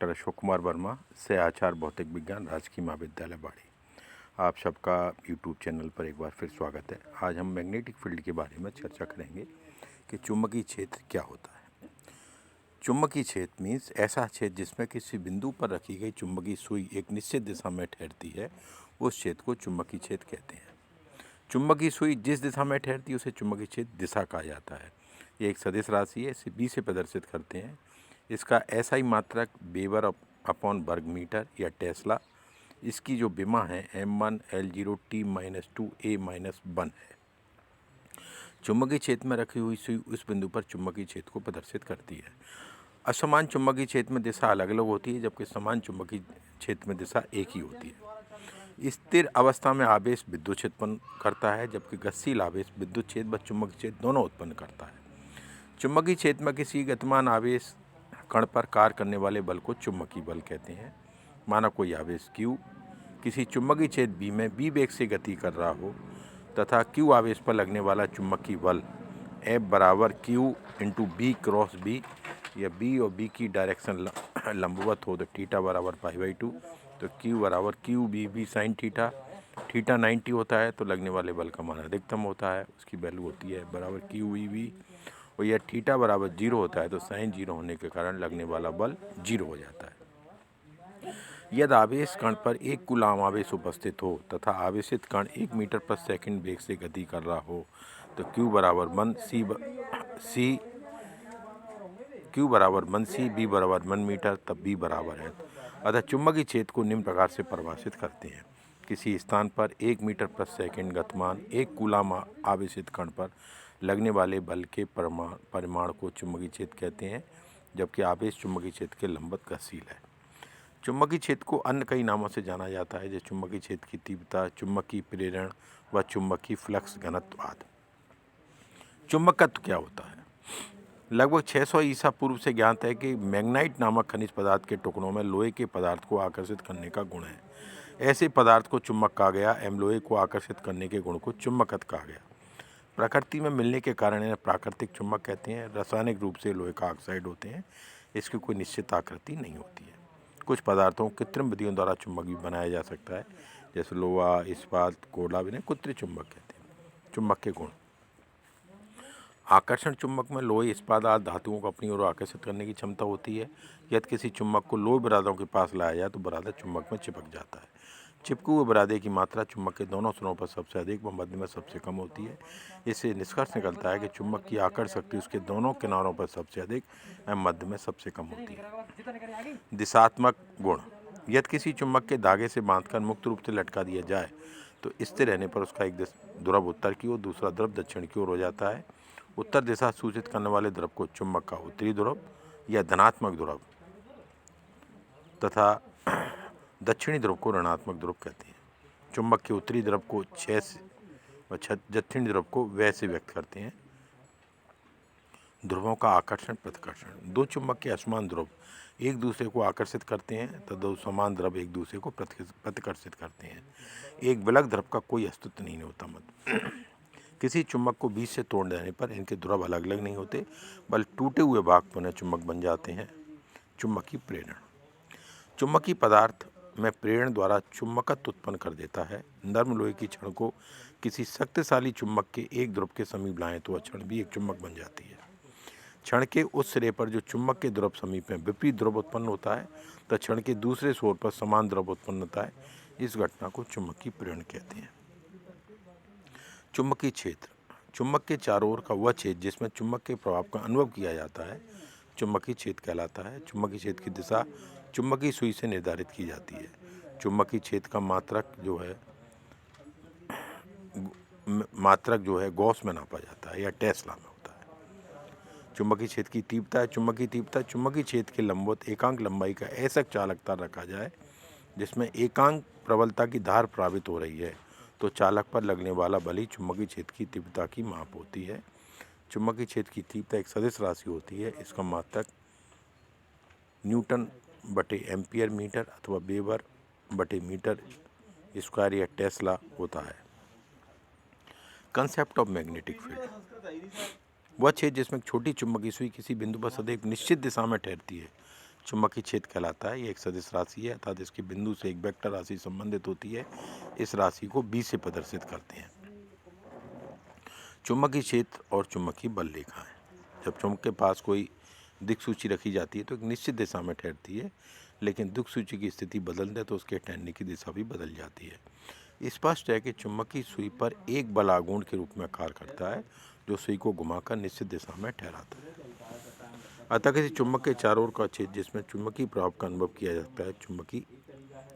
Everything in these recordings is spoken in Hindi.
डॉक्टर अशोक कुमार वर्मा से आचार्य भौतिक विज्ञान राजकीय महाविद्यालय बाड़ी। आप सबका यूट्यूब चैनल पर एक बार फिर स्वागत है। आज हम मैग्नेटिक फील्ड के बारे में चर्चा करेंगे कि चुंबकीय क्षेत्र क्या होता है। चुंबकीय क्षेत्र मीन्स ऐसा क्षेत्र जिसमें किसी बिंदु पर रखी गई चुंबकीय सुई एक निश्चित दिशा में ठहरती है, उस क्षेत्र को चुंबकीय क्षेत्र कहते हैं। चुंबकीय सुई जिस दिशा में ठहरती है उसे चुंबकीय क्षेत्र दिशा कहा जाता है। ये एक सदिश राशि है, इसे बी से प्रदर्शित करते हैं। इसका एसआई मात्रक वेबर अपॉन वर्ग मीटर या टेस्ला। इसकी जो विमा है m1L0T-2A-1 है। चुंबकीय क्षेत्र में रखी हुई सुई उस बिंदु पर चुंबकीय क्षेत्र को प्रदर्शित करती है। असमान चुंबकीय क्षेत्र में दिशा अलग अलग होती है, जबकि समान चुंबकीय क्षेत्र में दिशा एक ही होती है। स्थिर अवस्था में आवेश विद्युत क्षेत्र उत्पन्न करता है, जबकि गतिशील आवेश विद्युत क्षेत्र व चुंबकीय क्षेत्र दोनों उत्पन्न करता है। चुंबकीय क्षेत्र में किसी गतिमान आवेश कण पर कार्य करने वाले बल को चुंबकीय बल कहते हैं। माना कोई आवेश Q किसी चुंबकीय क्षेत्र B में B वेग से गति कर रहा हो तथा Q आवेश पर लगने वाला चुंबकीय बल F बराबर Q into B cross B या B और B की डायरेक्शन लंबवत हो तो थीटा बराबर π/2, तो Q बराबर QBB साइन थीटा। थीटा 90 होता है तो लगने वाले बल का मान अधिकतम होता है, उसकी वैल्यू होती है बराबर QEB। और यह थीटा बराबर 0 होता है तो साइन 0 होने के कारण लगने वाला बल 0 हो जाता है। यदि आवेश कण पर 1 कूलाम आवेश उपस्थित हो तथा आवेशित कण 1 मीटर प्रति सेकंड वेग से गति कर रहा हो तो Q बराबर 1C, B बराबर 1 मीटर, तब B बराबर है। अतः चुंबकीय क्षेत्र को निम्न प्रकार से परिभाषित करते हैं। किसी स्थान पर 1 मीटर प्रति सेकंड गतिमान 1 कूलाम आवेशित कण पर लगने वाले बल के परिमाण को चुंबकीय क्षेत्र कहते हैं, जबकि आवेश चुंबकीय क्षेत्र के लंबवत गतिशील है। चुंबकीय क्षेत्र को अन्य कई नामों से जाना जाता है, जैसे चुंबकीय क्षेत्र की तीव्रता, चुंबकीय प्रेरण व चुंबकीय फ्लक्स घनत्व आदि। चुंबकत्व क्या होता है? लगभग 600 ईसा पूर्व से ज्ञात है कि मैग्नाइट नामक खनिज पदार्थ के टुकड़ों में लोहे के पदार्थ को आकर्षित करने का गुण है। ऐसे पदार्थ को चुंबक कहा गया एवं लोहे को आकर्षित करने के गुण को चुंबकत्व कहा गया। प्रकृति में मिलने के कारण इन्हें प्राकृतिक चुंबक कहते हैं। रासायनिक रूप से लोहे का ऑक्साइड होते हैं, इसकी कोई निश्चित आकृति नहीं होती है। कुछ पदार्थों को कृत्रिम विधियों द्वारा चुंबक भी बनाया जा सकता है, जैसे लोहा, इस्पात, कोयला, इन्हें कृत्रिम चुंबक कहते हैं। चुंबक के गुण। आकर्षण चुंबक में लोहे, इस्पात आदि धातुओं को अपनी ओर आकर्षित करने की क्षमता होती है। यदि किसी चुंबक को लोहे बरादों के पास लाया जाए तो बरादा चुंबक में चिपक जाता है। चिपके हुए बरादे की मात्रा चुंबक के दोनों सिरों पर सबसे अधिक व मध्य में सबसे कम होती है। इससे निष्कर्ष निकलता है कि चुंबक की आकर्षण शक्ति उसके दोनों किनारों पर सबसे अधिक एवं मध्य में सबसे कम होती है। दिशात्मक गुण। यदि किसी चुंबक के धागे से बांधकर मुक्त रूप से लटका दिया जाए तो स्थिर रहने पर उसका एक ध्रुव उत्तर की ओर, दूसरा ध्रुव दक्षिण की ओर हो जाता है। उत्तर दिशा सूचित करने वाले ध्रुव को चुंबक का उत्तरी ध्रुव या धनात्मक ध्रुव तथा दक्षिणी ध्रुव को ऋणात्मक ध्रुव कहते हैं। चुंबक के उत्तरी ध्रुव को 6 से व दक्षिणी ध्रुव को वह से व्यक्त करते हैं। ध्रुवों का आकर्षण प्रतिकर्षण। दो चुंबक के असमान ध्रुव एक दूसरे को आकर्षित करते हैं तो दो समान ध्रुव एक दूसरे को प्रतिकर्षित करते हैं। एक विलग ध्रुव का कोई अस्तित्व नहीं होता। किसी चुंबक को बीच से तोड़ देने पर इनके ध्रुव अलग अलग नहीं होते, बल्कि टूटे हुए भाग पुनः चुंबक बन जाते हैं। चुंबकीय प्रेरण। चुंबकीय पदार्थ में प्रेरण द्वारा चुंबकत्व उत्पन्न कर देता है। नर्म लोहे की छड़ को किसी शक्तिशाली चुंबक के एक ध्रुव के समीप लाएं तो वह छड़ भी एक चुंबक बन जाती है। छड़ के उस सिरे पर जो चुंबक के ध्रुव समीप में विपरीत ध्रुव उत्पन्न होता है तो छड़ के दूसरे छोर पर समान ध्रुव उत्पन्न होता है। इस घटना को चुंबकीय प्रेरण कहते हैं। चुंबकीय क्षेत्र। चुंबक के चारों ओर का वह क्षेत्र जिसमें चुंबक के प्रभाव का अनुभव किया जाता है चुंबकीय क्षेत्र कहलाता है। चुंबकीय क्षेत्र की दिशा चुंबकीय सुई से निर्धारित की जाती है। चुंबकीय क्षेत्र का मात्रक जो है गॉस में नापा जाता है या टेस्ला में होता है। चुंबकीय क्षेत्र की तीव्रता है। चुंबकीय तीव्रता चुंबकीय क्षेत्र के लंबवत एकांक लंबाई का ऐसा चालकता रखा जाए जिसमें एकांक प्रबलता की धार प्रभावित हो रही है तो चालक पर लगने वाला बल ही चुंबकीय क्षेत्र की तीव्रता की माप होती है। चुंबकीय क्षेत्र की तीव्रता एक सदिश राशि होती है। इसका मात्रक न्यूटन बटे एम्पियर मीटर अथवा वेबर बटे मीटर स्क्वायर या टेस्ला होता है। Concept of magnetic field. वह क्षेत्र जिसमें छोटी चुंबकीय सुई किसी बिंदु पर सदैव निश्चित दिशा में ठहरती है। चुंबकीय क्षेत्र कहलाता है। ये एक सदिश राशि है, अर्थात इसके बिंदु से एक वेक्टर राशि संबंधित होती है। इस राशि को बी से प्रदर्शित करते हैं। चुंबकीय क्षेत्र और चुंबकीय बल रेखाएं, जब चुंबक के पास कोई दिक्सूची रखी जाती है तो एक निश्चित दिशा में ठहरती है, लेकिन दिक्सूची की स्थिति बदल दे तो उसके ठहरने की दिशा भी बदल जाती है। स्पष्ट है कि चुंबकीय सुई पर एक बल आघूर्ण के रूप में कार्य करता है, जो सुई को घुमाकर निश्चित दिशा में ठहराता है। अतः किसी चुंबक के चारों ओर का क्षेत्र जिसमें चुंबकीय प्रभाव का अनुभव किया जाता है,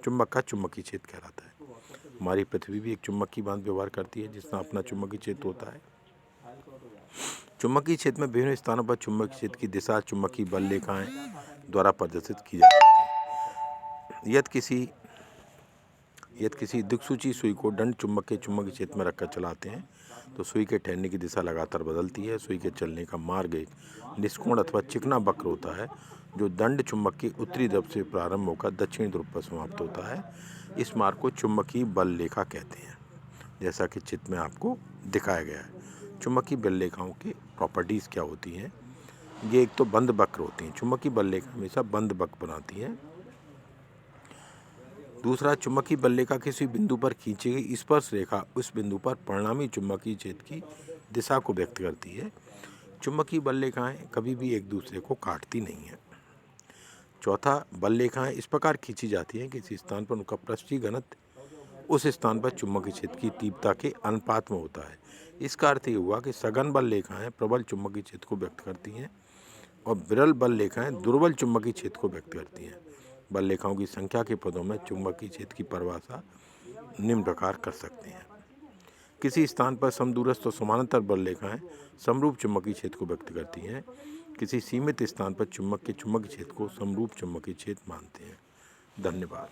चुंबक का चुंबकीय क्षेत्र कहलाता है। हमारी पृथ्वी भी एक चुंबक की भांति व्यवहार करती है, जिसका अपना चुंबकीय क्षेत्र होता है। चुंबकीय क्षेत्र में विभिन्न स्थानों पर चुंबकीय क्षेत्र की दिशा चुंबकीय बल रेखाएं द्वारा प्रदर्शित की जा सकती है। यदि किसी दिक्सूची सुई को दंड चुंबक के चुंबकीय क्षेत्र में रखकर चलाते हैं तो सुई के ठहरने की दिशा लगातार बदलती है। सुई के चलने का मार्ग एक निष्कोण अथवा चिकना वक्र होता है, जो दंड चुंबक के उत्तरी ध्रुव से प्रारंभ होकर दक्षिणी ध्रुव पर समाप्त होता है। इस मार्ग को चुंबकीय बल रेखा कहते हैं, जैसा कि चित्र में आपको दिखाया गया है। चुंबकीय बल रेखाओं की प्रॉपर्टीज़ क्या होती हैं? ये एक तो बंद वक्र होती हैं। चुंबकीय बल रेखा हमेशा बंद वक्र बनाती है। दूसरा, चुंबकीय बल रेखा किसी बिंदु पर खींची गई स्पर्श रेखा उस बिंदु पर परिणामी चुंबकीय क्षेत्र की दिशा को व्यक्त करती है। चुंबकीय बल रेखाएं कभी भी एक दूसरे को काटती नहीं हैं। चौथा, बल रेखाएं इस प्रकार खींची जाती हैं कि किसी स्थान पर उनका पृष्ठीय घनत्व उस स्थान पर चुंबकीय क्षेत्र की तीव्रता के अनुपात में होता है। इसका अर्थ ये हुआ कि सघन बल रेखाएं प्रबल चुंबकीय क्षेत्र को व्यक्त करती हैं और विरल बल रेखाएं दुर्बल चुंबकीय क्षेत्र को व्यक्त करती हैं। बल रेखाओं की संख्या के पदों में चुंबकीय क्षेत्र की परिभाषा निम्न प्रकार कर सकते हैं। किसी स्थान पर समदूरस्थ और समानांतर बल रेखाएं समरूप चुंबकीय क्षेत्र को व्यक्त करती हैं। किसी सीमित स्थान पर चुंबक के चुंबकीय क्षेत्र को समरूप चुंबकीय क्षेत्र मानते हैं। धन्यवाद।